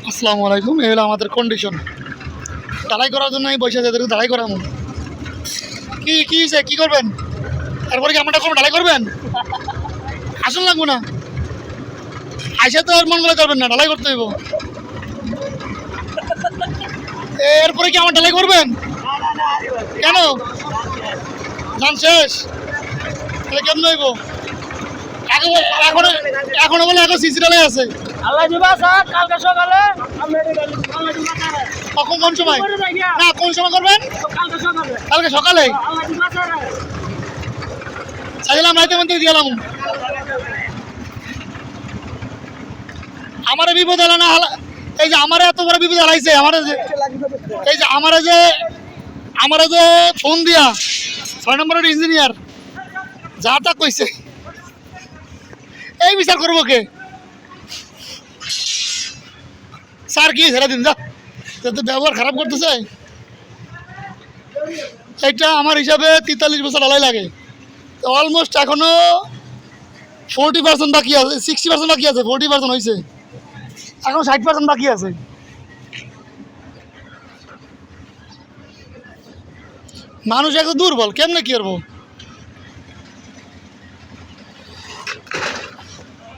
আসসালামু আলাইকুম। এই হলো আমাদের কন্ডিশন। ঢালাই করার জন্য আমি বসে আছি, এদেরকে ঢালাই করাবো। কি হয়েছে, কী করবেন? তারপরে কি আমারটা করবেন, ঢালাই করবেন? আসুন লাগবো না, আইসা তো আর মন করে করবেন না, ঢালাই করতে হইব। এরপরে কি আমার ঢালাই করবেন? কেন? ধান শেষ, তাহলে কেমন হইব? এখনো বলে এখন সিসি ঢালাই আছে। আল্লাহ দিবা স্যার, কালকে সকালে কখন, কোন সময়? না, কোন সময় করবেন? কালকে সকালে। আল্লাহ দিবা স্যার। চাইলাম রাইতে মধ্যে দিয়ে গেলাম। আমার বিপদ এলো না, এই যে আমার এত বড় বিপদ হারাইছে আমার, এই যে আমার যে ফোন দিয়া 6 নম্বরের ইঞ্জিনিয়ার যা তা কইছে, এই বিচার করবো কে? স্যার কি ছেড়ে দিন, যা তো ব্যবহার খারাপ করতেছে। এইটা আমার হিসাবে 43 বছর ঢালাই লাগে, তো অলমোস্ট এখনো 40% বাকি আছে, 60% বাকি আছে, 40% হয়েছে, এখন 60% বাকি আছে। মানুষ এত দুর্বল, কেমনে কি করবো?